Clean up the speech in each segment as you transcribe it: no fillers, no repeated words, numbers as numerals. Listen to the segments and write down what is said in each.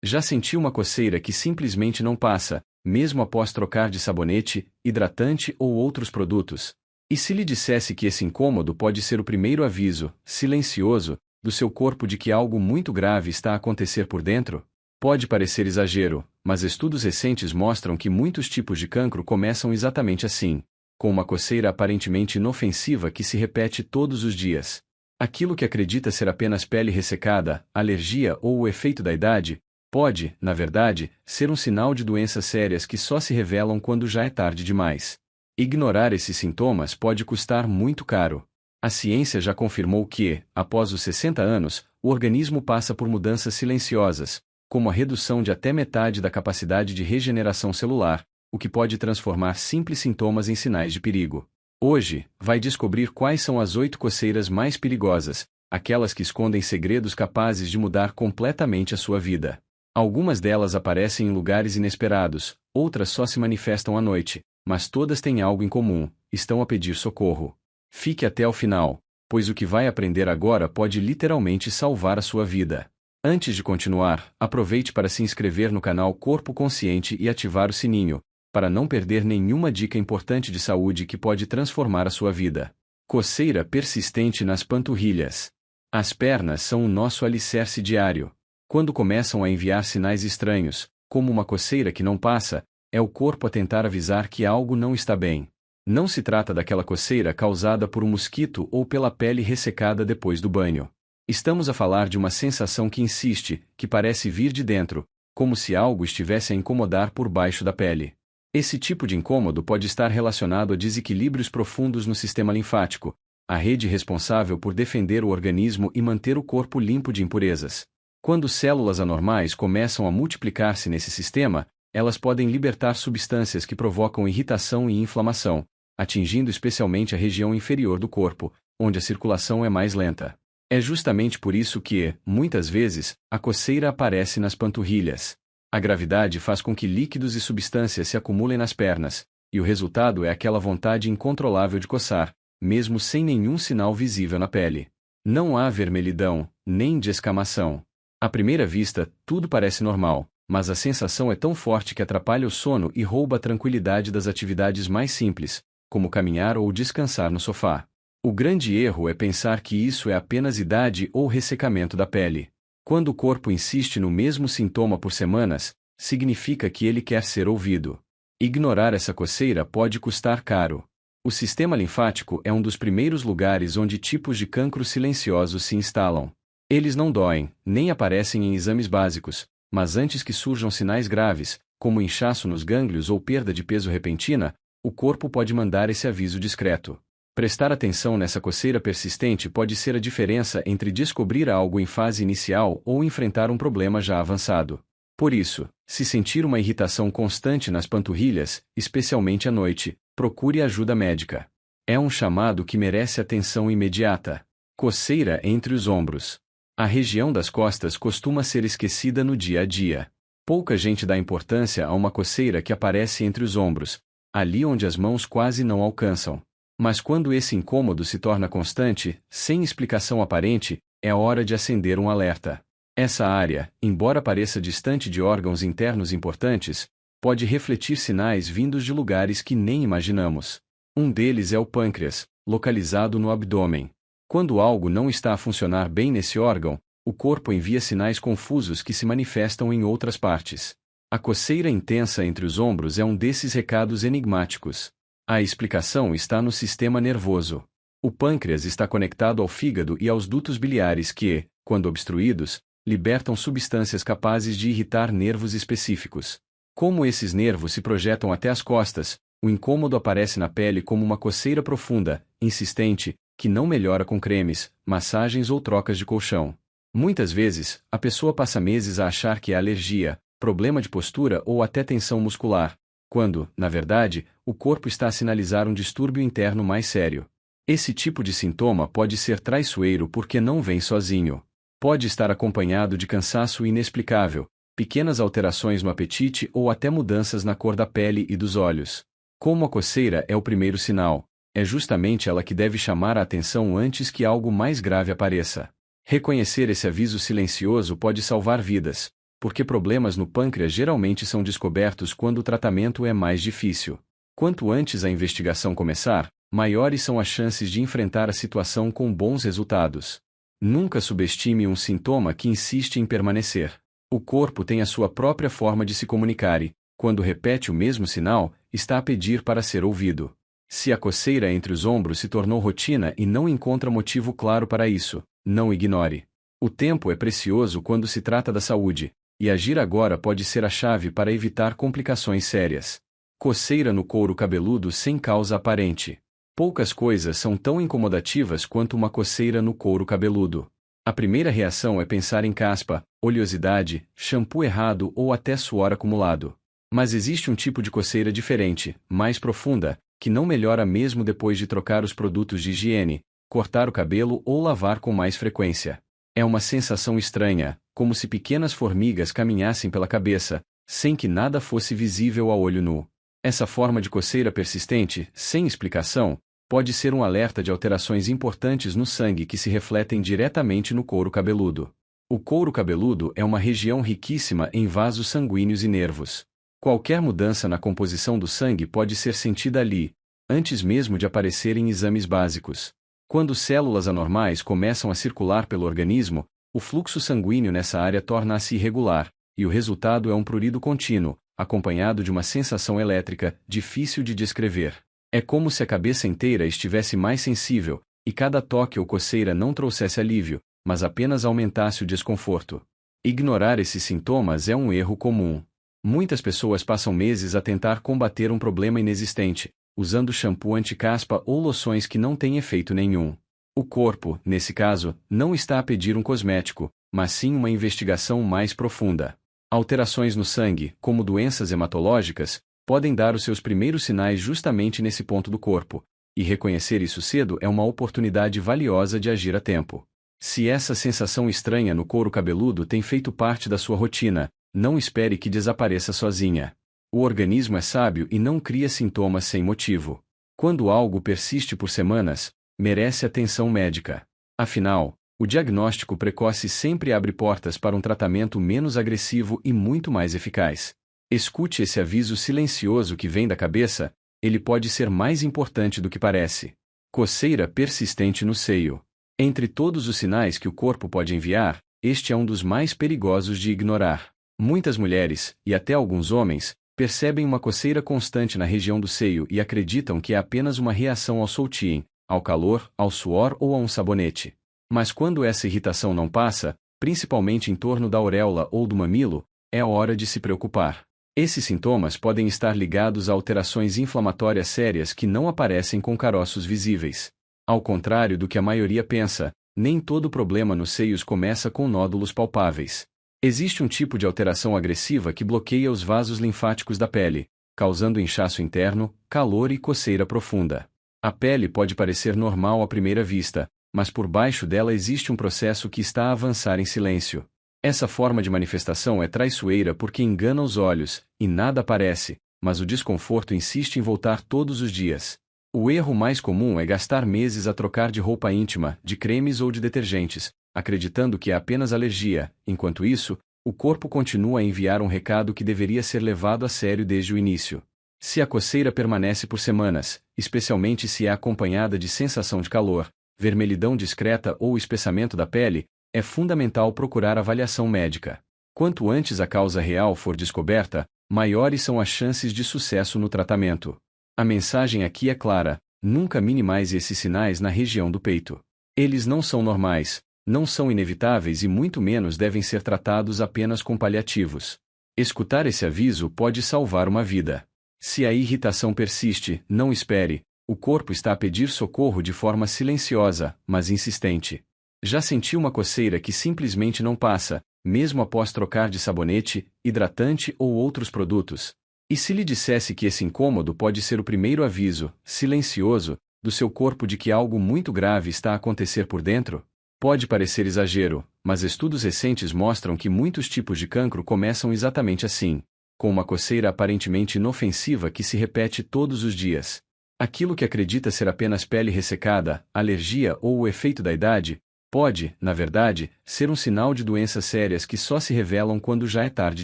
Já sentiu uma coceira que simplesmente não passa, mesmo após trocar de sabonete, hidratante ou outros produtos? E se lhe dissesse que esse incômodo pode ser o primeiro aviso, silencioso, do seu corpo de que algo muito grave está a acontecer por dentro? Pode parecer exagero, mas estudos recentes mostram que muitos tipos de cancro começam exatamente assim, com uma coceira aparentemente inofensiva que se repete todos os dias. Aquilo que acredita ser apenas pele ressecada, alergia ou o efeito da idade, pode, na verdade, ser um sinal de doenças sérias que só se revelam quando já é tarde demais. Ignorar esses sintomas pode custar muito caro. A ciência já confirmou que, após os 60 anos, o organismo passa por mudanças silenciosas, como a redução de até metade da capacidade de regeneração celular, o que pode transformar simples sintomas em sinais de perigo. Hoje, vai descobrir quais são as 8 coceiras mais perigosas, aquelas que escondem segredos capazes de mudar completamente a sua vida. Algumas delas aparecem em lugares inesperados, outras só se manifestam à noite, mas todas têm algo em comum: estão a pedir socorro. Fique até o final, pois o que vai aprender agora pode literalmente salvar a sua vida. Antes de continuar, aproveite para se inscrever no canal Corpo Consciente e ativar o sininho, para não perder nenhuma dica importante de saúde que pode transformar a sua vida. Coceira persistente nas panturrilhas. As pernas são o nosso alicerce diário. Quando começam a enviar sinais estranhos, como uma coceira que não passa, é o corpo a tentar avisar que algo não está bem. Não se trata daquela coceira causada por um mosquito ou pela pele ressecada depois do banho. Estamos a falar de uma sensação que insiste, que parece vir de dentro, como se algo estivesse a incomodar por baixo da pele. Esse tipo de incômodo pode estar relacionado a desequilíbrios profundos no sistema linfático, a rede responsável por defender o organismo e manter o corpo limpo de impurezas. Quando células anormais começam a multiplicar-se nesse sistema, elas podem libertar substâncias que provocam irritação e inflamação, atingindo especialmente a região inferior do corpo, onde a circulação é mais lenta. É justamente por isso que, muitas vezes, a coceira aparece nas panturrilhas. A gravidade faz com que líquidos e substâncias se acumulem nas pernas, e o resultado é aquela vontade incontrolável de coçar, mesmo sem nenhum sinal visível na pele. Não há vermelhidão, nem descamação. À primeira vista, tudo parece normal, mas a sensação é tão forte que atrapalha o sono e rouba a tranquilidade das atividades mais simples, como caminhar ou descansar no sofá. O grande erro é pensar que isso é apenas idade ou ressecamento da pele. Quando o corpo insiste no mesmo sintoma por semanas, significa que ele quer ser ouvido. Ignorar essa coceira pode custar caro. O sistema linfático é um dos primeiros lugares onde tipos de cancro silenciosos se instalam. Eles não doem, nem aparecem em exames básicos, mas antes que surjam sinais graves, como inchaço nos gânglios ou perda de peso repentina, o corpo pode mandar esse aviso discreto. Prestar atenção nessa coceira persistente pode ser a diferença entre descobrir algo em fase inicial ou enfrentar um problema já avançado. Por isso, se sentir uma irritação constante nas panturrilhas, especialmente à noite, procure ajuda médica. É um chamado que merece atenção imediata. Coceira entre os ombros. A região das costas costuma ser esquecida no dia a dia. Pouca gente dá importância a uma coceira que aparece entre os ombros, ali onde as mãos quase não alcançam. Mas quando esse incômodo se torna constante, sem explicação aparente, é hora de acender um alerta. Essa área, embora pareça distante de órgãos internos importantes, pode refletir sinais vindos de lugares que nem imaginamos. Um deles é o pâncreas, localizado no abdômen. Quando algo não está a funcionar bem nesse órgão, o corpo envia sinais confusos que se manifestam em outras partes. A coceira intensa entre os ombros é um desses recados enigmáticos. A explicação está no sistema nervoso. O pâncreas está conectado ao fígado e aos dutos biliares que, quando obstruídos, libertam substâncias capazes de irritar nervos específicos. Como esses nervos se projetam até as costas, o incômodo aparece na pele como uma coceira profunda, insistente, que não melhora com cremes, massagens ou trocas de colchão. Muitas vezes, a pessoa passa meses a achar que é alergia, problema de postura ou até tensão muscular, quando, na verdade, o corpo está a sinalizar um distúrbio interno mais sério. Esse tipo de sintoma pode ser traiçoeiro porque não vem sozinho. Pode estar acompanhado de cansaço inexplicável, pequenas alterações no apetite ou até mudanças na cor da pele e dos olhos. Como a coceira é o primeiro sinal, é justamente ela que deve chamar a atenção antes que algo mais grave apareça. Reconhecer esse aviso silencioso pode salvar vidas, porque problemas no pâncreas geralmente são descobertos quando o tratamento é mais difícil. Quanto antes a investigação começar, maiores são as chances de enfrentar a situação com bons resultados. Nunca subestime um sintoma que insiste em permanecer. O corpo tem a sua própria forma de se comunicar e, quando repete o mesmo sinal, está a pedir para ser ouvido. Se a coceira entre os ombros se tornou rotina e não encontra motivo claro para isso, não ignore. O tempo é precioso quando se trata da saúde, e agir agora pode ser a chave para evitar complicações sérias. Coceira no couro cabeludo sem causa aparente. Poucas coisas são tão incomodativas quanto uma coceira no couro cabeludo. A primeira reação é pensar em caspa, oleosidade, shampoo errado ou até suor acumulado. Mas existe um tipo de coceira diferente, mais profunda, que não melhora mesmo depois de trocar os produtos de higiene, cortar o cabelo ou lavar com mais frequência. É uma sensação estranha, como se pequenas formigas caminhassem pela cabeça, sem que nada fosse visível a olho nu. Essa forma de coceira persistente, sem explicação, pode ser um alerta de alterações importantes no sangue que se refletem diretamente no couro cabeludo. O couro cabeludo é uma região riquíssima em vasos sanguíneos e nervos. Qualquer mudança na composição do sangue pode ser sentida ali, antes mesmo de aparecer em exames básicos. Quando células anormais começam a circular pelo organismo, o fluxo sanguíneo nessa área torna-se irregular, e o resultado é um prurido contínuo, acompanhado de uma sensação elétrica, difícil de descrever. É como se a cabeça inteira estivesse mais sensível, e cada toque ou coceira não trouxesse alívio, mas apenas aumentasse o desconforto. Ignorar esses sintomas é um erro comum. Muitas pessoas passam meses a tentar combater um problema inexistente, usando shampoo anti-caspa ou loções que não têm efeito nenhum. O corpo, nesse caso, não está a pedir um cosmético, mas sim uma investigação mais profunda. Alterações no sangue, como doenças hematológicas, podem dar os seus primeiros sinais justamente nesse ponto do corpo, e reconhecer isso cedo é uma oportunidade valiosa de agir a tempo. Se essa sensação estranha no couro cabeludo tem feito parte da sua rotina, não espere que desapareça sozinha. O organismo é sábio e não cria sintomas sem motivo. Quando algo persiste por semanas, merece atenção médica. Afinal, o diagnóstico precoce sempre abre portas para um tratamento menos agressivo e muito mais eficaz. Escute esse aviso silencioso que vem da cabeça, ele pode ser mais importante do que parece. Coceira persistente no seio. Entre todos os sinais que o corpo pode enviar, este é um dos mais perigosos de ignorar. Muitas mulheres, e até alguns homens, percebem uma coceira constante na região do seio e acreditam que é apenas uma reação ao soltiem, ao calor, ao suor ou a um sabonete. Mas quando essa irritação não passa, principalmente em torno da auréola ou do mamilo, é hora de se preocupar. Esses sintomas podem estar ligados a alterações inflamatórias sérias que não aparecem com caroços visíveis. Ao contrário do que a maioria pensa, nem todo problema nos seios começa com nódulos palpáveis. Existe um tipo de alteração agressiva que bloqueia os vasos linfáticos da pele, causando inchaço interno, calor e coceira profunda. A pele pode parecer normal à primeira vista, mas por baixo dela existe um processo que está a avançar em silêncio. Essa forma de manifestação é traiçoeira porque engana os olhos, e nada aparece, mas o desconforto insiste em voltar todos os dias. O erro mais comum é gastar meses a trocar de roupa íntima, de cremes ou de detergentes, acreditando que é apenas alergia, enquanto isso, o corpo continua a enviar um recado que deveria ser levado a sério desde o início. Se a coceira permanece por semanas, especialmente se é acompanhada de sensação de calor, vermelhidão discreta ou espessamento da pele, é fundamental procurar avaliação médica. Quanto antes a causa real for descoberta, maiores são as chances de sucesso no tratamento. A mensagem aqui é clara: nunca minimize esses sinais na região do peito. Eles não são normais, não são inevitáveis e muito menos devem ser tratados apenas com paliativos. Escutar esse aviso pode salvar uma vida. Se a irritação persiste, não espere, o corpo está a pedir socorro de forma silenciosa, mas insistente. Já sentiu uma coceira que simplesmente não passa, mesmo após trocar de sabonete, hidratante ou outros produtos? E se lhe dissesse que esse incômodo pode ser o primeiro aviso, silencioso, do seu corpo de que algo muito grave está a acontecer por dentro? Pode parecer exagero, mas estudos recentes mostram que muitos tipos de cancro começam exatamente assim, com uma coceira aparentemente inofensiva que se repete todos os dias. Aquilo que acredita ser apenas pele ressecada, alergia ou o efeito da idade, Pode, na verdade, ser um sinal de doenças sérias que só se revelam quando já é tarde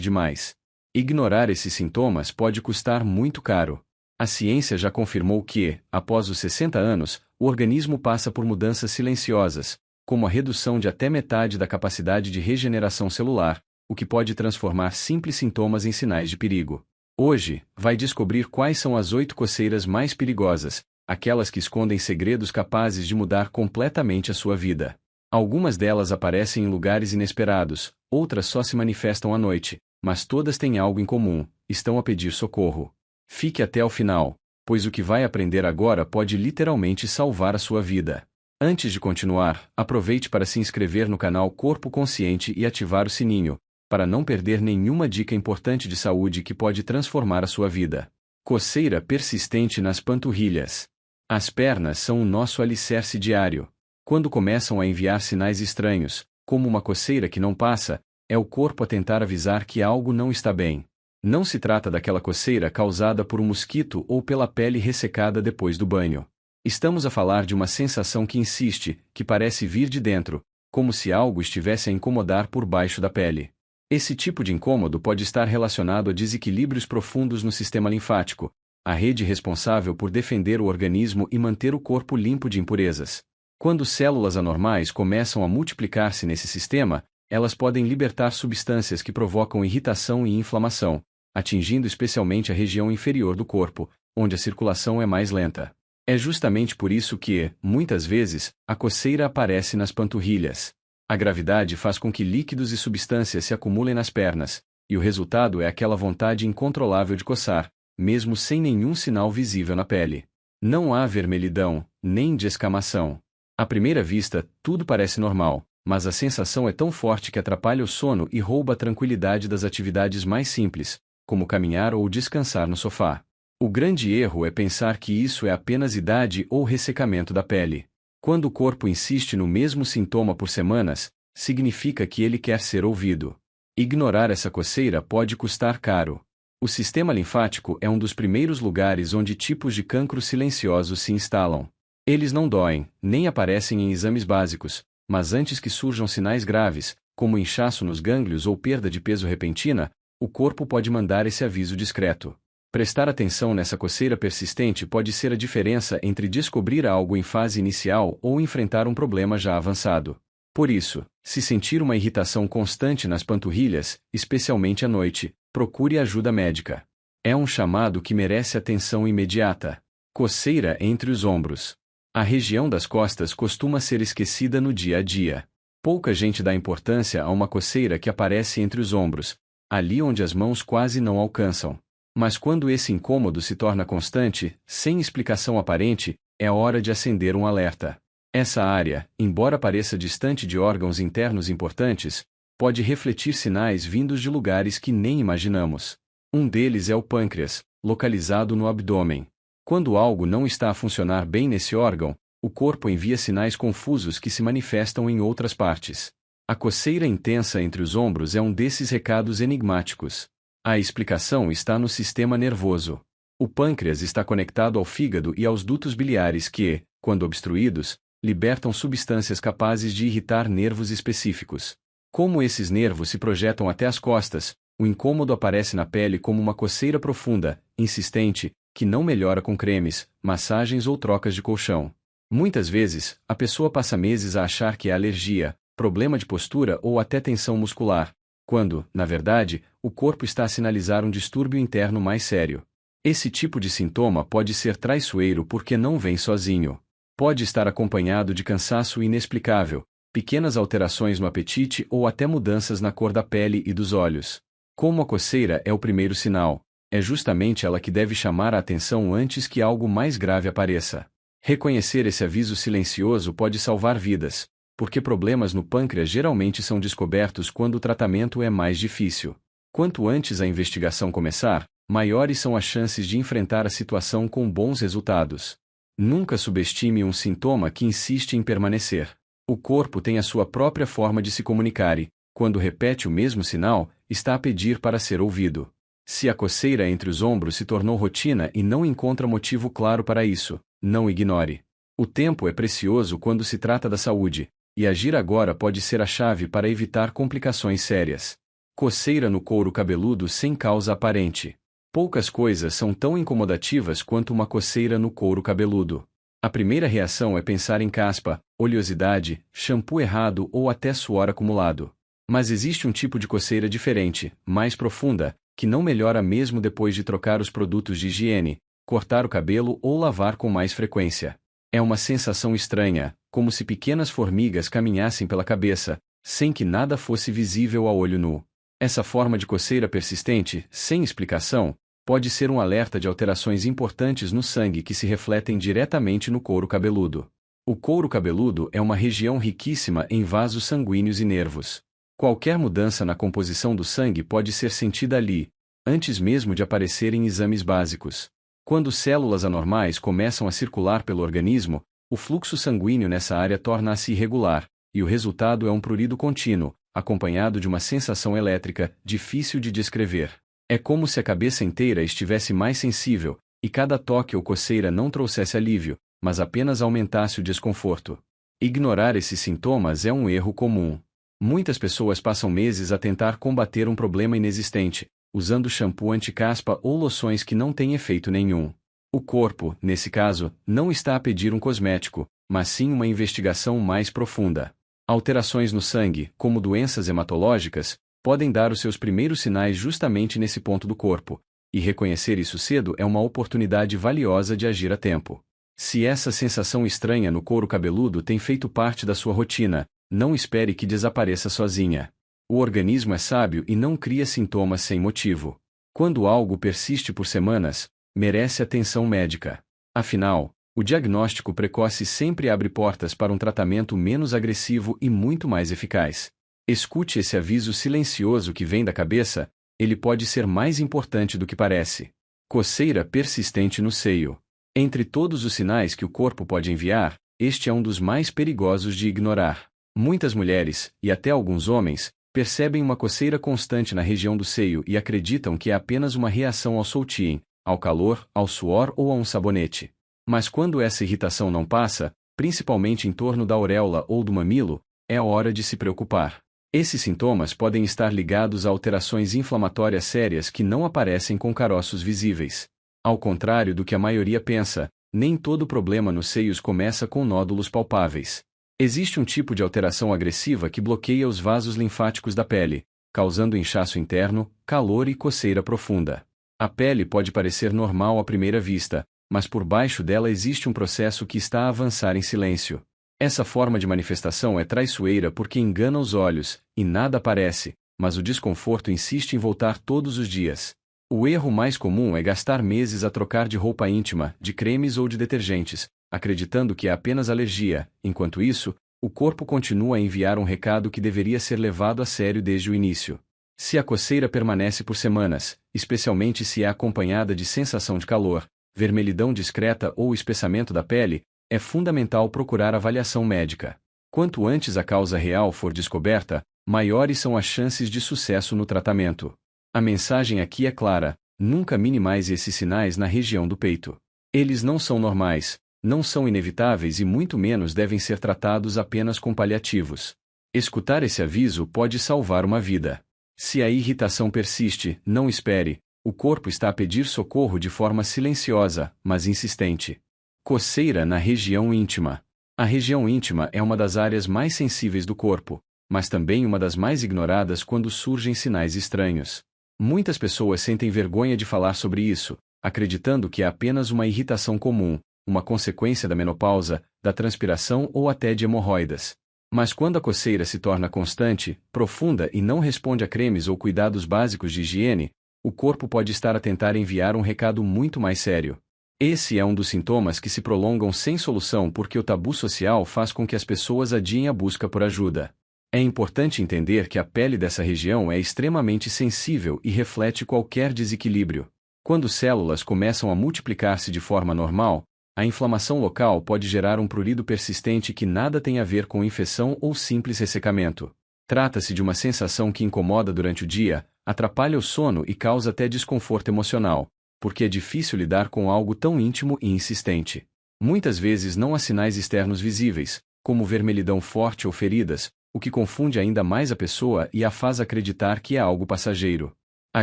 demais. Ignorar esses sintomas pode custar muito caro. A ciência já confirmou que, após os 60 anos, o organismo passa por mudanças silenciosas, como a redução de até metade da capacidade de regeneração celular, o que pode transformar simples sintomas em sinais de perigo. Hoje, vai descobrir quais são as 8 coceiras mais perigosas, aquelas que escondem segredos capazes de mudar completamente a sua vida. Algumas delas aparecem em lugares inesperados, outras só se manifestam à noite, mas todas têm algo em comum: estão a pedir socorro. Fique até o final, pois o que vai aprender agora pode literalmente salvar a sua vida. Antes de continuar, aproveite para se inscrever no canal Corpo Consciente e ativar o sininho, para não perder nenhuma dica importante de saúde que pode transformar a sua vida. Coceira persistente nas panturrilhas. As pernas são o nosso alicerce diário. Quando começam a enviar sinais estranhos, como uma coceira que não passa, é o corpo a tentar avisar que algo não está bem. Não se trata daquela coceira causada por um mosquito ou pela pele ressecada depois do banho. Estamos a falar de uma sensação que insiste, que parece vir de dentro, como se algo estivesse a incomodar por baixo da pele. Esse tipo de incômodo pode estar relacionado a desequilíbrios profundos no sistema linfático, a rede responsável por defender o organismo e manter o corpo limpo de impurezas. Quando células anormais começam a multiplicar-se nesse sistema, elas podem libertar substâncias que provocam irritação e inflamação, atingindo especialmente a região inferior do corpo, onde a circulação é mais lenta. É justamente por isso que, muitas vezes, a coceira aparece nas panturrilhas. A gravidade faz com que líquidos e substâncias se acumulem nas pernas, e o resultado é aquela vontade incontrolável de coçar, mesmo sem nenhum sinal visível na pele. Não há vermelhidão, nem descamação. À primeira vista, tudo parece normal, mas a sensação é tão forte que atrapalha o sono e rouba a tranquilidade das atividades mais simples, como caminhar ou descansar no sofá. O grande erro é pensar que isso é apenas idade ou ressecamento da pele. Quando o corpo insiste no mesmo sintoma por semanas, significa que ele quer ser ouvido. Ignorar essa coceira pode custar caro. O sistema linfático é um dos primeiros lugares onde tipos de cancro silenciosos se instalam. Eles não doem, nem aparecem em exames básicos, mas antes que surjam sinais graves, como inchaço nos gânglios ou perda de peso repentina, o corpo pode mandar esse aviso discreto. Prestar atenção nessa coceira persistente pode ser a diferença entre descobrir algo em fase inicial ou enfrentar um problema já avançado. Por isso, se sentir uma irritação constante nas panturrilhas, especialmente à noite, procure ajuda médica. É um chamado que merece atenção imediata. Coceira entre os ombros. A região das costas costuma ser esquecida no dia a dia. Pouca gente dá importância a uma coceira que aparece entre os ombros, ali onde as mãos quase não alcançam. Mas quando esse incômodo se torna constante, sem explicação aparente, é hora de acender um alerta. Essa área, embora pareça distante de órgãos internos importantes, pode refletir sinais vindos de lugares que nem imaginamos. Um deles é o pâncreas, localizado no abdômen. Quando algo não está a funcionar bem nesse órgão, o corpo envia sinais confusos que se manifestam em outras partes. A coceira intensa entre os ombros é um desses recados enigmáticos. A explicação está no sistema nervoso. O pâncreas está conectado ao fígado e aos dutos biliares que, quando obstruídos, libertam substâncias capazes de irritar nervos específicos. Como esses nervos se projetam até as costas, o incômodo aparece na pele como uma coceira profunda, insistente, que não melhora com cremes, massagens ou trocas de colchão. Muitas vezes, a pessoa passa meses a achar que é alergia, problema de postura ou até tensão muscular, quando, na verdade, o corpo está a sinalizar um distúrbio interno mais sério. Esse tipo de sintoma pode ser traiçoeiro porque não vem sozinho. Pode estar acompanhado de cansaço inexplicável, pequenas alterações no apetite ou até mudanças na cor da pele e dos olhos. Como a coceira é o primeiro sinal, é justamente ela que deve chamar a atenção antes que algo mais grave apareça. Reconhecer esse aviso silencioso pode salvar vidas, porque problemas no pâncreas geralmente são descobertos quando o tratamento é mais difícil. Quanto antes a investigação começar, maiores são as chances de enfrentar a situação com bons resultados. Nunca subestime um sintoma que insiste em permanecer. O corpo tem a sua própria forma de se comunicar e, quando repete o mesmo sinal, está a pedir para ser ouvido. Se a coceira entre os ombros se tornou rotina e não encontra motivo claro para isso, não ignore. O tempo é precioso quando se trata da saúde, e agir agora pode ser a chave para evitar complicações sérias. Coceira no couro cabeludo sem causa aparente. Poucas coisas são tão incomodativas quanto uma coceira no couro cabeludo. A primeira reação é pensar em caspa, oleosidade, shampoo errado ou até suor acumulado. Mas existe um tipo de coceira diferente, mais profunda, que não melhora mesmo depois de trocar os produtos de higiene, cortar o cabelo ou lavar com mais frequência. É uma sensação estranha, como se pequenas formigas caminhassem pela cabeça, sem que nada fosse visível a olho nu. Essa forma de coceira persistente, sem explicação, pode ser um alerta de alterações importantes no sangue que se refletem diretamente no couro cabeludo. O couro cabeludo é uma região riquíssima em vasos sanguíneos e nervos. Qualquer mudança na composição do sangue pode ser sentida ali, antes mesmo de aparecer em exames básicos. Quando células anormais começam a circular pelo organismo, o fluxo sanguíneo nessa área torna-se irregular, e o resultado é um prurido contínuo, acompanhado de uma sensação elétrica, difícil de descrever. É como se a cabeça inteira estivesse mais sensível, e cada toque ou coceira não trouxesse alívio, mas apenas aumentasse o desconforto. Ignorar esses sintomas é um erro comum. Muitas pessoas passam meses a tentar combater um problema inexistente, usando shampoo anti-caspa ou loções que não têm efeito nenhum. O corpo, nesse caso, não está a pedir um cosmético, mas sim uma investigação mais profunda. Alterações no sangue, como doenças hematológicas, podem dar os seus primeiros sinais justamente nesse ponto do corpo, e reconhecer isso cedo é uma oportunidade valiosa de agir a tempo. Se essa sensação estranha no couro cabeludo tem feito parte da sua rotina, não espere que desapareça sozinha. O organismo é sábio e não cria sintomas sem motivo. Quando algo persiste por semanas, merece atenção médica. Afinal, o diagnóstico precoce sempre abre portas para um tratamento menos agressivo e muito mais eficaz. Escute esse aviso silencioso que vem da cabeça, ele pode ser mais importante do que parece. Coceira persistente no seio. Entre todos os sinais que o corpo pode enviar, este é um dos mais perigosos de ignorar. Muitas mulheres, e até alguns homens, percebem uma coceira constante na região do seio e acreditam que é apenas uma reação ao soltiem, ao calor, ao suor ou a um sabonete. Mas quando essa irritação não passa, principalmente em torno da auréola ou do mamilo, é hora de se preocupar. Esses sintomas podem estar ligados a alterações inflamatórias sérias que não aparecem com caroços visíveis. Ao contrário do que a maioria pensa, nem todo problema nos seios começa com nódulos palpáveis. Existe um tipo de alteração agressiva que bloqueia os vasos linfáticos da pele, causando inchaço interno, calor e coceira profunda. A pele pode parecer normal à primeira vista, mas por baixo dela existe um processo que está a avançar em silêncio. Essa forma de manifestação é traiçoeira porque engana os olhos, e nada aparece, mas o desconforto insiste em voltar todos os dias. O erro mais comum é gastar meses a trocar de roupa íntima, de cremes ou de detergentes, acreditando que é apenas alergia, enquanto isso, o corpo continua a enviar um recado que deveria ser levado a sério desde o início. Se a coceira permanece por semanas, especialmente se é acompanhada de sensação de calor, vermelhidão discreta ou espessamento da pele, é fundamental procurar avaliação médica. Quanto antes a causa real for descoberta, maiores são as chances de sucesso no tratamento. A mensagem aqui é clara: nunca minimize esses sinais na região do peito. Eles não são normais, não são inevitáveis e muito menos devem ser tratados apenas com paliativos. Escutar esse aviso pode salvar uma vida. Se a irritação persiste, não espere, o corpo está a pedir socorro de forma silenciosa, mas insistente. Coceira na região íntima. A região íntima é uma das áreas mais sensíveis do corpo, mas também uma das mais ignoradas quando surgem sinais estranhos. Muitas pessoas sentem vergonha de falar sobre isso, acreditando que é apenas uma irritação comum, uma consequência da menopausa, da transpiração ou até de hemorroidas. Mas quando a coceira se torna constante, profunda e não responde a cremes ou cuidados básicos de higiene, o corpo pode estar a tentar enviar um recado muito mais sério. Esse é um dos sintomas que se prolongam sem solução porque o tabu social faz com que as pessoas adiem a busca por ajuda. É importante entender que a pele dessa região é extremamente sensível e reflete qualquer desequilíbrio. Quando células começam a multiplicar-se de forma normal, a inflamação local pode gerar um prurido persistente que nada tem a ver com infecção ou simples ressecamento. Trata-se de uma sensação que incomoda durante o dia, atrapalha o sono e causa até desconforto emocional, porque é difícil lidar com algo tão íntimo e insistente. Muitas vezes não há sinais externos visíveis, como vermelhidão forte ou feridas, o que confunde ainda mais a pessoa e a faz acreditar que é algo passageiro. A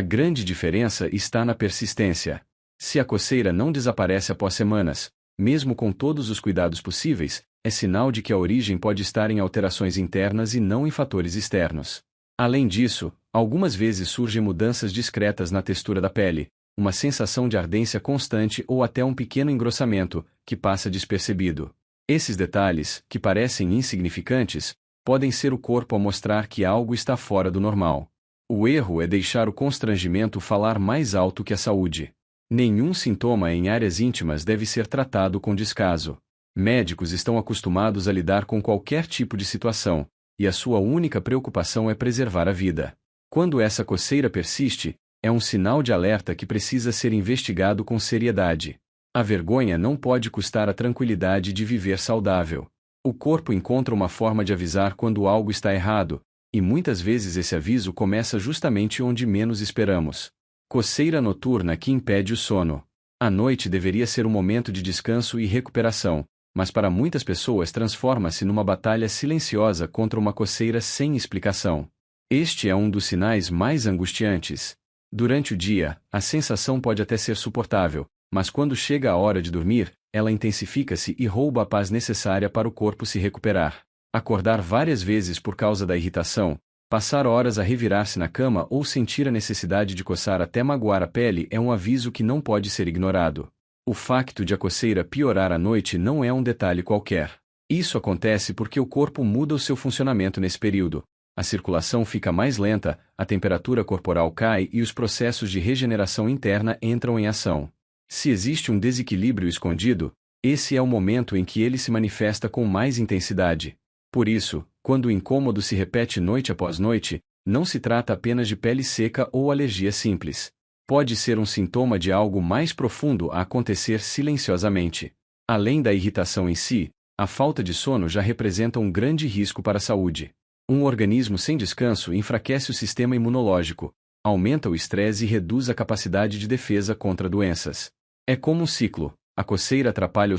grande diferença está na persistência. Se a coceira não desaparece após semanas, mesmo com todos os cuidados possíveis, é sinal de que a origem pode estar em alterações internas e não em fatores externos. Além disso, algumas vezes surgem mudanças discretas na textura da pele, uma sensação de ardência constante ou até um pequeno engrossamento, que passa despercebido. Esses detalhes, que parecem insignificantes, podem ser o corpo a mostrar que algo está fora do normal. O erro é deixar o constrangimento falar mais alto que a saúde. Nenhum sintoma em áreas íntimas deve ser tratado com descaso. Médicos estão acostumados a lidar com qualquer tipo de situação, e a sua única preocupação é preservar a vida. Quando essa coceira persiste, é um sinal de alerta que precisa ser investigado com seriedade. A vergonha não pode custar a tranquilidade de viver saudável. O corpo encontra uma forma de avisar quando algo está errado, e muitas vezes esse aviso começa justamente onde menos esperamos. Coceira noturna que impede o sono. A noite deveria ser um momento de descanso e recuperação, mas para muitas pessoas transforma-se numa batalha silenciosa contra uma coceira sem explicação. Este é um dos sinais mais angustiantes. Durante o dia, a sensação pode até ser suportável, mas quando chega a hora de dormir, ela intensifica-se e rouba a paz necessária para o corpo se recuperar. Acordar várias vezes por causa da irritação, passar horas a revirar-se na cama ou sentir a necessidade de coçar até magoar a pele é um aviso que não pode ser ignorado. O facto de a coceira piorar à noite não é um detalhe qualquer. Isso acontece porque o corpo muda o seu funcionamento nesse período. A circulação fica mais lenta, a temperatura corporal cai e os processos de regeneração interna entram em ação. Se existe um desequilíbrio escondido, esse é o momento em que ele se manifesta com mais intensidade. Por isso, quando o incômodo se repete noite após noite, não se trata apenas de pele seca ou alergia simples. Pode ser um sintoma de algo mais profundo a acontecer silenciosamente. Além da irritação em si, a falta de sono já representa um grande risco para a saúde. Um organismo sem descanso enfraquece o sistema imunológico, aumenta o estresse e reduz a capacidade de defesa contra doenças. É como um ciclo: a coceira atrapalha o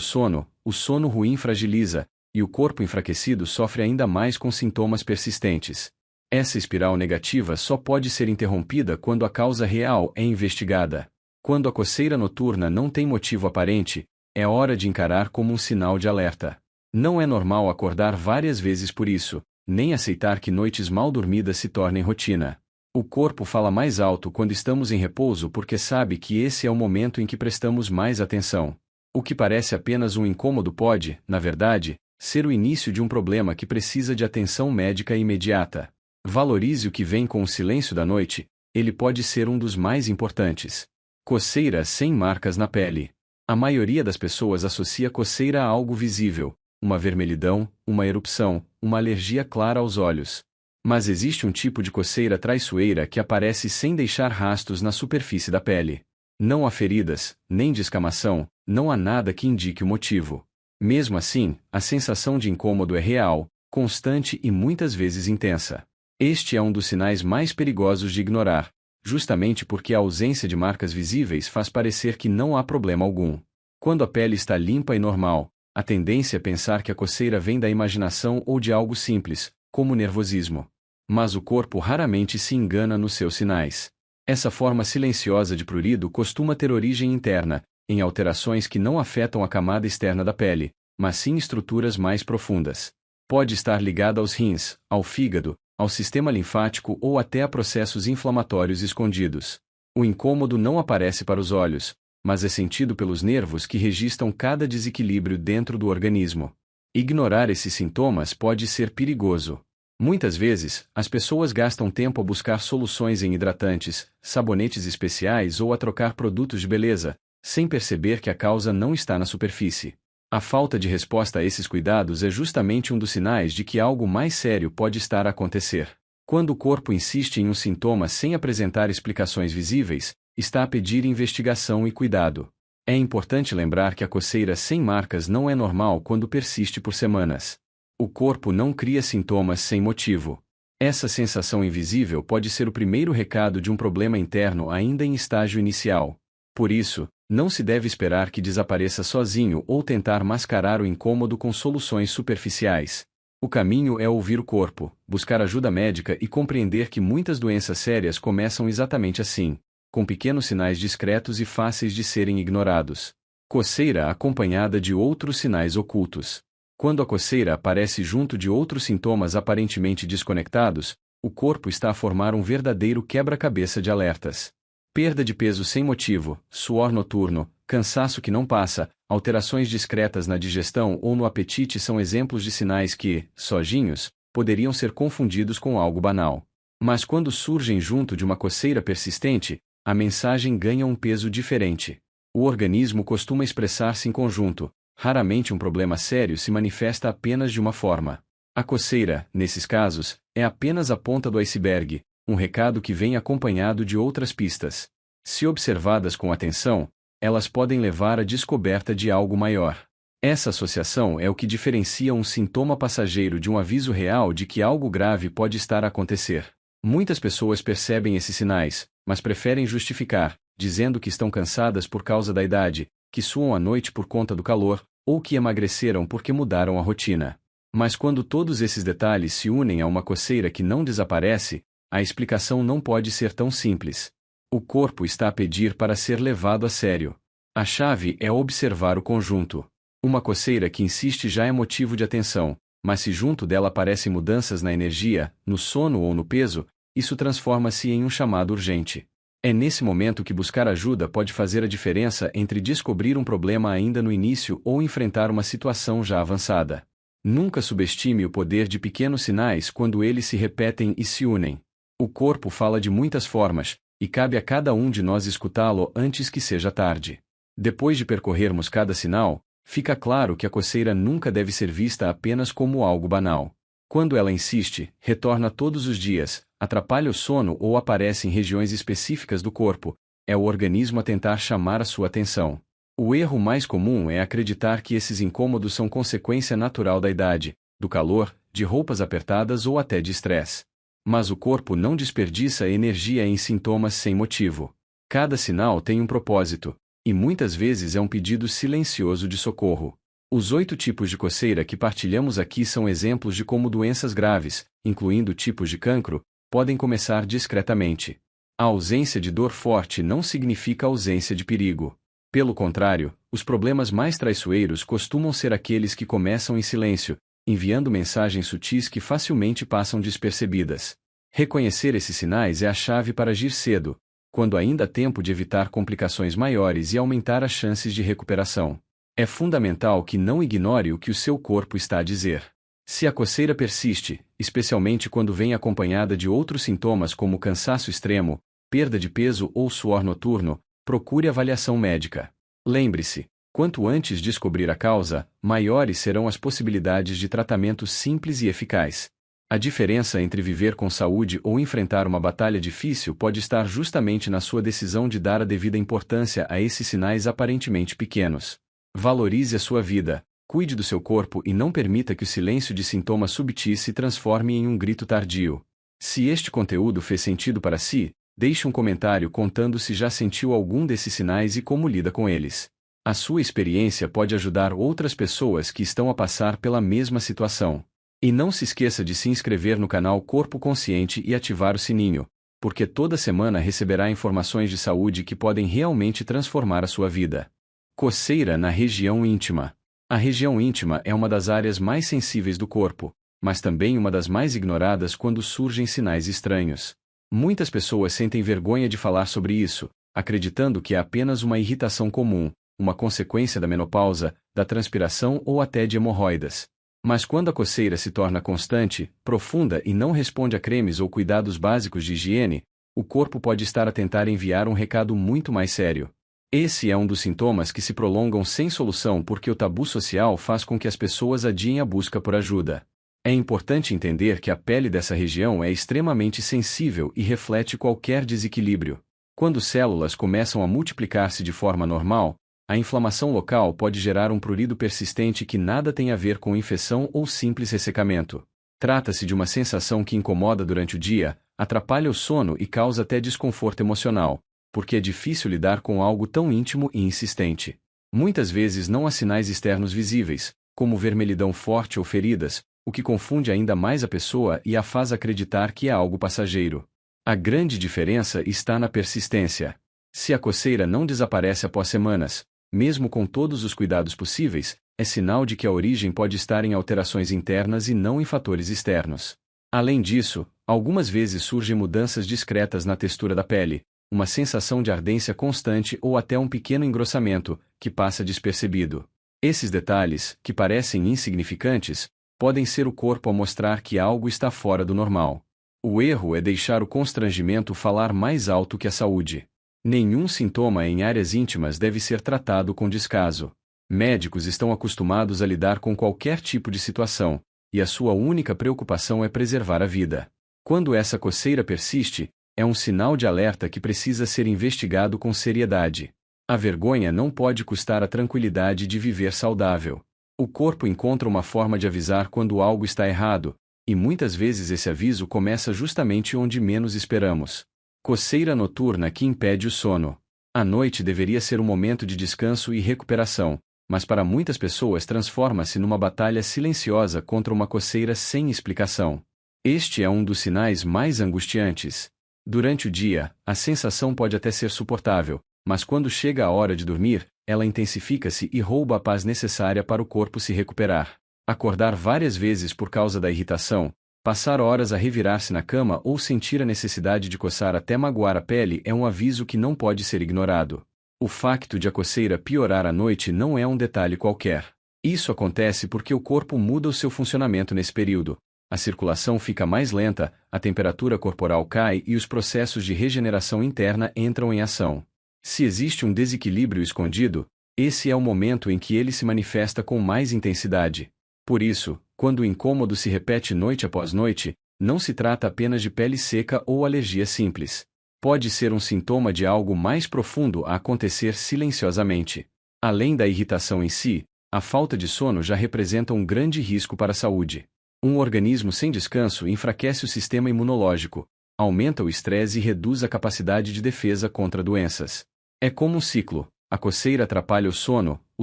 sono ruim fragiliza, e o corpo enfraquecido sofre ainda mais com sintomas persistentes. Essa espiral negativa só pode ser interrompida quando a causa real é investigada. Quando a coceira noturna não tem motivo aparente, é hora de encarar como um sinal de alerta. Não é normal acordar várias vezes por isso, nem aceitar que noites mal dormidas se tornem rotina. O corpo fala mais alto quando estamos em repouso porque sabe que esse é o momento em que prestamos mais atenção. O que parece apenas um incômodo pode, na verdade, ser o início de um problema que precisa de atenção médica imediata. Valorize o que vem com o silêncio da noite, ele pode ser um dos mais importantes. Coceira sem marcas na pele. A maioria das pessoas associa coceira a algo visível, uma vermelhidão, uma erupção, uma alergia clara aos olhos. Mas existe um tipo de coceira traiçoeira que aparece sem deixar rastros na superfície da pele. Não há feridas, nem descamação, não há nada que indique o motivo. Mesmo assim, a sensação de incômodo é real, constante e muitas vezes intensa. Este é um dos sinais mais perigosos de ignorar, justamente porque a ausência de marcas visíveis faz parecer que não há problema algum. Quando a pele está limpa e normal, a tendência é pensar que a coceira vem da imaginação ou de algo simples, como nervosismo. Mas o corpo raramente se engana nos seus sinais. Essa forma silenciosa de prurido costuma ter origem interna, em alterações que não afetam a camada externa da pele, mas sim estruturas mais profundas. Pode estar ligada aos rins, ao fígado, ao sistema linfático ou até a processos inflamatórios escondidos. O incômodo não aparece para os olhos, mas é sentido pelos nervos que registram cada desequilíbrio dentro do organismo. Ignorar esses sintomas pode ser perigoso. Muitas vezes, as pessoas gastam tempo a buscar soluções em hidratantes, sabonetes especiais ou a trocar produtos de beleza, sem perceber que a causa não está na superfície. A falta de resposta a esses cuidados é justamente um dos sinais de que algo mais sério pode estar a acontecer. Quando o corpo insiste em um sintoma sem apresentar explicações visíveis, está a pedir investigação e cuidado. É importante lembrar que a coceira sem marcas não é normal quando persiste por semanas. O corpo não cria sintomas sem motivo. Essa sensação invisível pode ser o primeiro recado de um problema interno ainda em estágio inicial. Por isso, não se deve esperar que desapareça sozinho ou tentar mascarar o incômodo com soluções superficiais. O caminho é ouvir o corpo, buscar ajuda médica e compreender que muitas doenças sérias começam exatamente assim, com pequenos sinais discretos e fáceis de serem ignorados. Coceira acompanhada de outros sinais ocultos. Quando a coceira aparece junto de outros sintomas aparentemente desconectados, o corpo está a formar um verdadeiro quebra-cabeça de alertas. Perda de peso sem motivo, suor noturno, cansaço que não passa, alterações discretas na digestão ou no apetite são exemplos de sinais que, sozinhos, poderiam ser confundidos com algo banal. Mas quando surgem junto de uma coceira persistente, a mensagem ganha um peso diferente. O organismo costuma expressar-se em conjunto, raramente um problema sério se manifesta apenas de uma forma. A coceira, nesses casos, é apenas a ponta do iceberg, um recado que vem acompanhado de outras pistas. Se observadas com atenção, elas podem levar à descoberta de algo maior. Essa associação é o que diferencia um sintoma passageiro de um aviso real de que algo grave pode estar a acontecer. Muitas pessoas percebem esses sinais, mas preferem justificar, dizendo que estão cansadas por causa da idade, que suam à noite por conta do calor, ou que emagreceram porque mudaram a rotina. Mas quando todos esses detalhes se unem a uma coceira que não desaparece, a explicação não pode ser tão simples. O corpo está a pedir para ser levado a sério. A chave é observar o conjunto. Uma coceira que insiste já é motivo de atenção, mas se junto dela aparecem mudanças na energia, no sono ou no peso, isso transforma-se em um chamado urgente. É nesse momento que buscar ajuda pode fazer a diferença entre descobrir um problema ainda no início ou enfrentar uma situação já avançada. Nunca subestime o poder de pequenos sinais quando eles se repetem e se unem. O corpo fala de muitas formas, e cabe a cada um de nós escutá-lo antes que seja tarde. Depois de percorrermos cada sinal, fica claro que a coceira nunca deve ser vista apenas como algo banal. Quando ela insiste, retorna todos os dias, atrapalha o sono ou aparece em regiões específicas do corpo, é o organismo a tentar chamar a sua atenção. O erro mais comum é acreditar que esses incômodos são consequência natural da idade, do calor, de roupas apertadas ou até de estresse. Mas o corpo não desperdiça energia em sintomas sem motivo. Cada sinal tem um propósito, e muitas vezes é um pedido silencioso de socorro. Os 8 tipos de coceira que partilhamos aqui são exemplos de como doenças graves, incluindo tipos de cancro, podem começar discretamente. A ausência de dor forte não significa ausência de perigo. Pelo contrário, os problemas mais traiçoeiros costumam ser aqueles que começam em silêncio, enviando mensagens sutis que facilmente passam despercebidas. Reconhecer esses sinais é a chave para agir cedo, quando ainda há tempo de evitar complicações maiores e aumentar as chances de recuperação. É fundamental que não ignore o que o seu corpo está a dizer. Se a coceira persiste, especialmente quando vem acompanhada de outros sintomas como cansaço extremo, perda de peso ou suor noturno, procure avaliação médica. Lembre-se, quanto antes descobrir a causa, maiores serão as possibilidades de tratamento simples e eficaz. A diferença entre viver com saúde ou enfrentar uma batalha difícil pode estar justamente na sua decisão de dar a devida importância a esses sinais aparentemente pequenos. Valorize a sua vida, cuide do seu corpo e não permita que o silêncio de sintomas subtis se transforme em um grito tardio. Se este conteúdo fez sentido para si, deixe um comentário contando se já sentiu algum desses sinais e como lida com eles. A sua experiência pode ajudar outras pessoas que estão a passar pela mesma situação. E não se esqueça de se inscrever no canal Corpo Consciente e ativar o sininho, porque toda semana receberá informações de saúde que podem realmente transformar a sua vida. Coceira na região íntima. A região íntima é uma das áreas mais sensíveis do corpo, mas também uma das mais ignoradas quando surgem sinais estranhos. Muitas pessoas sentem vergonha de falar sobre isso, acreditando que é apenas uma irritação comum, uma consequência da menopausa, da transpiração ou até de hemorroidas. Mas quando a coceira se torna constante, profunda e não responde a cremes ou cuidados básicos de higiene, o corpo pode estar a tentar enviar um recado muito mais sério. Esse é um dos sintomas que se prolongam sem solução porque o tabu social faz com que as pessoas adiem a busca por ajuda. É importante entender que a pele dessa região é extremamente sensível e reflete qualquer desequilíbrio. Quando células começam a multiplicar-se de forma normal, a inflamação local pode gerar um prurido persistente que nada tem a ver com infecção ou simples ressecamento. Trata-se de uma sensação que incomoda durante o dia, atrapalha o sono e causa até desconforto emocional, porque é difícil lidar com algo tão íntimo e insistente. Muitas vezes não há sinais externos visíveis, como vermelhidão forte ou feridas, o que confunde ainda mais a pessoa e a faz acreditar que é algo passageiro. A grande diferença está na persistência. Se a coceira não desaparece após semanas, mesmo com todos os cuidados possíveis, é sinal de que a origem pode estar em alterações internas e não em fatores externos. Além disso, algumas vezes surgem mudanças discretas na textura da pele, uma sensação de ardência constante ou até um pequeno engrossamento, que passa despercebido. Esses detalhes, que parecem insignificantes, podem ser o corpo a mostrar que algo está fora do normal. O erro é deixar o constrangimento falar mais alto que a saúde. Nenhum sintoma em áreas íntimas deve ser tratado com descaso. Médicos estão acostumados a lidar com qualquer tipo de situação, e a sua única preocupação é preservar a vida. Quando essa coceira persiste, é um sinal de alerta que precisa ser investigado com seriedade. A vergonha não pode custar a tranquilidade de viver saudável. O corpo encontra uma forma de avisar quando algo está errado, e muitas vezes esse aviso começa justamente onde menos esperamos. Coceira noturna que impede o sono. A noite deveria ser um momento de descanso e recuperação, mas para muitas pessoas transforma-se numa batalha silenciosa contra uma coceira sem explicação. Este é um dos sinais mais angustiantes. Durante o dia, a sensação pode até ser suportável, mas quando chega a hora de dormir, ela intensifica-se e rouba a paz necessária para o corpo se recuperar. Acordar várias vezes por causa da irritação, passar horas a revirar-se na cama ou sentir a necessidade de coçar até magoar a pele é um aviso que não pode ser ignorado. O facto de a coceira piorar à noite não é um detalhe qualquer. Isso acontece porque o corpo muda o seu funcionamento nesse período. A circulação fica mais lenta, a temperatura corporal cai e os processos de regeneração interna entram em ação. Se existe um desequilíbrio escondido, esse é o momento em que ele se manifesta com mais intensidade. Por isso, quando o incômodo se repete noite após noite, não se trata apenas de pele seca ou alergia simples. Pode ser um sintoma de algo mais profundo a acontecer silenciosamente. Além da irritação em si, a falta de sono já representa um grande risco para a saúde. Um organismo sem descanso enfraquece o sistema imunológico, aumenta o estresse e reduz a capacidade de defesa contra doenças. É como um ciclo: a coceira atrapalha o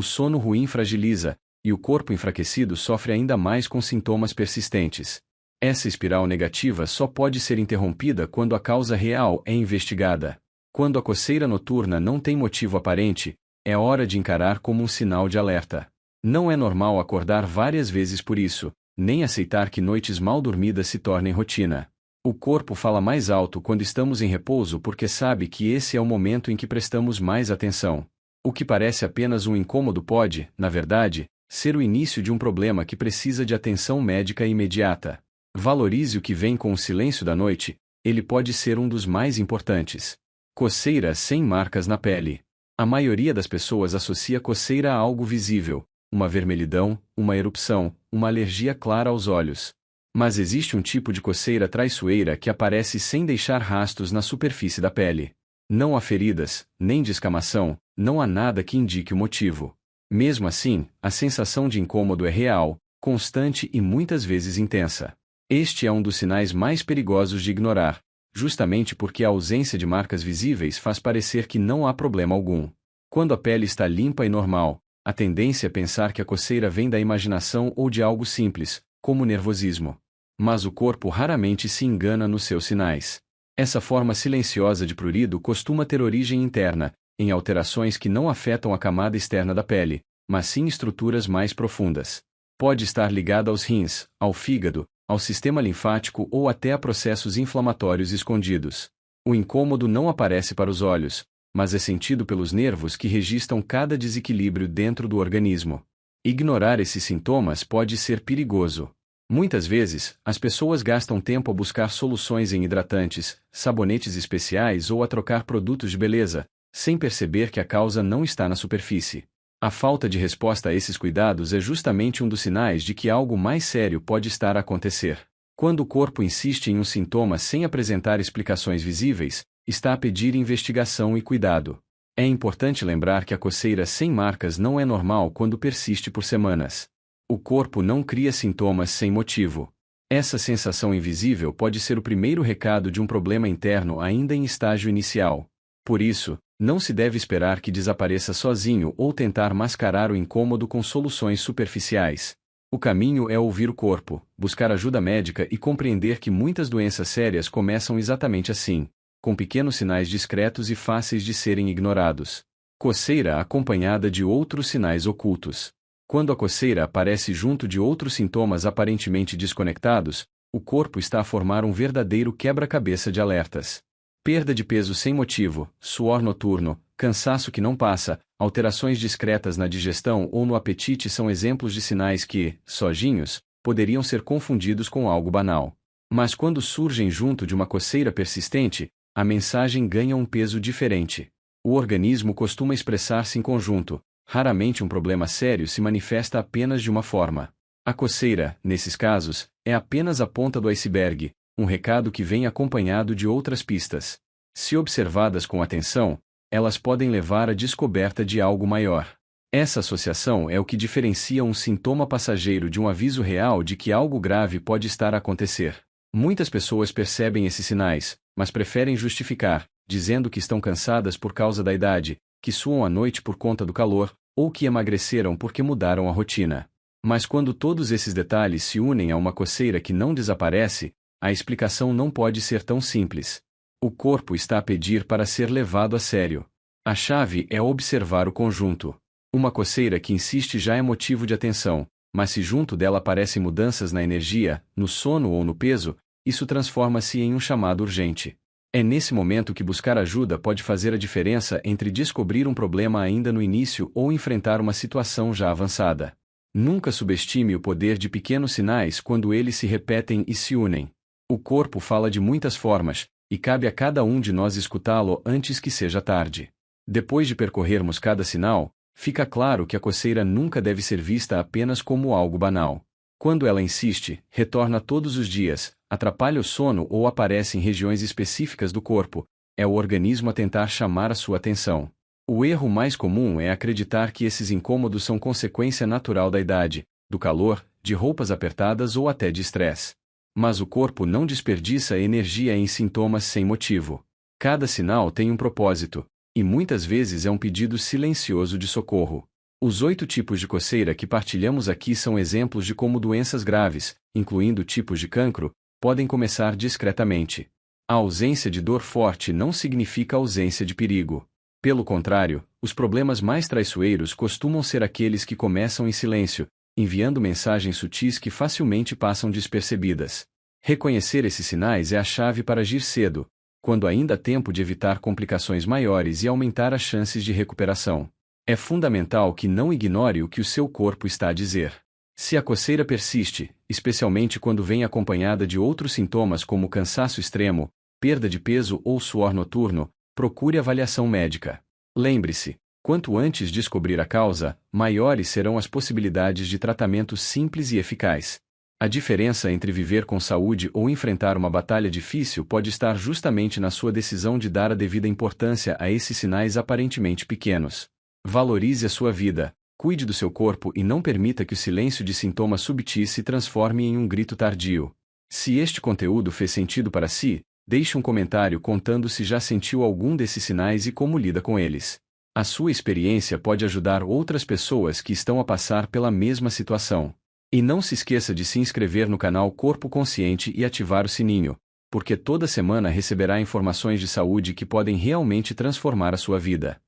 sono ruim fragiliza, e o corpo enfraquecido sofre ainda mais com sintomas persistentes. Essa espiral negativa só pode ser interrompida quando a causa real é investigada. Quando a coceira noturna não tem motivo aparente, é hora de encarar como um sinal de alerta. Não é normal acordar várias vezes por isso, nem aceitar que noites mal dormidas se tornem rotina. O corpo fala mais alto quando estamos em repouso porque sabe que esse é o momento em que prestamos mais atenção. O que parece apenas um incômodo pode, na verdade, ser o início de um problema que precisa de atenção médica imediata. Valorize o que vem com o silêncio da noite, ele pode ser um dos mais importantes. Coceira sem marcas na pele. A maioria das pessoas associa coceira a algo visível, uma vermelhidão, uma erupção, uma alergia clara aos olhos. Mas existe um tipo de coceira traiçoeira que aparece sem deixar rastros na superfície da pele. Não há feridas, nem descamação, não há nada que indique o motivo. Mesmo assim, a sensação de incômodo é real, constante e muitas vezes intensa. Este é um dos sinais mais perigosos de ignorar, justamente porque a ausência de marcas visíveis faz parecer que não há problema algum. Quando a pele está limpa e normal, a tendência é pensar que a coceira vem da imaginação ou de algo simples, como nervosismo. Mas o corpo raramente se engana nos seus sinais. Essa forma silenciosa de prurido costuma ter origem interna, em alterações que não afetam a camada externa da pele, mas sim estruturas mais profundas. Pode estar ligada aos rins, ao fígado, ao sistema linfático ou até a processos inflamatórios escondidos. O incômodo não aparece para os olhos, mas é sentido pelos nervos que registram cada desequilíbrio dentro do organismo. Ignorar esses sintomas pode ser perigoso. Muitas vezes, as pessoas gastam tempo a buscar soluções em hidratantes, sabonetes especiais ou a trocar produtos de beleza, sem perceber que a causa não está na superfície. A falta de resposta a esses cuidados é justamente um dos sinais de que algo mais sério pode estar a acontecer. Quando o corpo insiste em um sintoma sem apresentar explicações visíveis, está a pedir investigação e cuidado. É importante lembrar que a coceira sem marcas não é normal quando persiste por semanas. O corpo não cria sintomas sem motivo. Essa sensação invisível pode ser o primeiro recado de um problema interno ainda em estágio inicial. Por isso, não se deve esperar que desapareça sozinho ou tentar mascarar o incômodo com soluções superficiais. O caminho é ouvir o corpo, buscar ajuda médica e compreender que muitas doenças sérias começam exatamente assim, com pequenos sinais discretos e fáceis de serem ignorados. Coceira acompanhada de outros sinais ocultos. Quando a coceira aparece junto de outros sintomas aparentemente desconectados, o corpo está a formar um verdadeiro quebra-cabeça de alertas. Perda de peso sem motivo, suor noturno, cansaço que não passa, alterações discretas na digestão ou no apetite são exemplos de sinais que, sozinhos, poderiam ser confundidos com algo banal. Mas quando surgem junto de uma coceira persistente, a mensagem ganha um peso diferente. O organismo costuma expressar-se em conjunto, raramente um problema sério se manifesta apenas de uma forma. A coceira, nesses casos, é apenas a ponta do iceberg, um recado que vem acompanhado de outras pistas. Se observadas com atenção, elas podem levar à descoberta de algo maior. Essa associação é o que diferencia um sintoma passageiro de um aviso real de que algo grave pode estar a acontecer. Muitas pessoas percebem esses sinais, mas preferem justificar, dizendo que estão cansadas por causa da idade, que suam à noite por conta do calor, ou que emagreceram porque mudaram a rotina. Mas quando todos esses detalhes se unem a uma coceira que não desaparece, a explicação não pode ser tão simples. O corpo está a pedir para ser levado a sério. A chave é observar o conjunto. Uma coceira que insiste já é motivo de atenção, mas se junto dela aparecem mudanças na energia, no sono ou no peso, isso transforma-se em um chamado urgente. É nesse momento que buscar ajuda pode fazer a diferença entre descobrir um problema ainda no início ou enfrentar uma situação já avançada. Nunca subestime o poder de pequenos sinais quando eles se repetem e se unem. O corpo fala de muitas formas, e cabe a cada um de nós escutá-lo antes que seja tarde. Depois de percorrermos cada sinal, fica claro que a coceira nunca deve ser vista apenas como algo banal. Quando ela insiste, retorna todos os dias, atrapalha o sono ou aparece em regiões específicas do corpo, é o organismo a tentar chamar a sua atenção. O erro mais comum é acreditar que esses incômodos são consequência natural da idade, do calor, de roupas apertadas ou até de estresse. Mas o corpo não desperdiça energia em sintomas sem motivo. Cada sinal tem um propósito, e muitas vezes é um pedido silencioso de socorro. Os 8 tipos de coceira que partilhamos aqui são exemplos de como doenças graves, incluindo tipos de cancro, podem começar discretamente. A ausência de dor forte não significa ausência de perigo. Pelo contrário, os problemas mais traiçoeiros costumam ser aqueles que começam em silêncio, enviando mensagens sutis que facilmente passam despercebidas. Reconhecer esses sinais é a chave para agir cedo, quando ainda há tempo de evitar complicações maiores e aumentar as chances de recuperação. É fundamental que não ignore o que o seu corpo está a dizer. Se a coceira persiste, especialmente quando vem acompanhada de outros sintomas como cansaço extremo, perda de peso ou suor noturno, procure avaliação médica. Lembre-se, quanto antes descobrir a causa, maiores serão as possibilidades de tratamento simples e eficaz. A diferença entre viver com saúde ou enfrentar uma batalha difícil pode estar justamente na sua decisão de dar a devida importância a esses sinais aparentemente pequenos. Valorize a sua vida, cuide do seu corpo e não permita que o silêncio de sintomas subtis se transforme em um grito tardio. Se este conteúdo fez sentido para si, deixe um comentário contando se já sentiu algum desses sinais e como lida com eles. A sua experiência pode ajudar outras pessoas que estão a passar pela mesma situação. E não se esqueça de se inscrever no canal Corpo Consciente e ativar o sininho, porque toda semana receberá informações de saúde que podem realmente transformar a sua vida.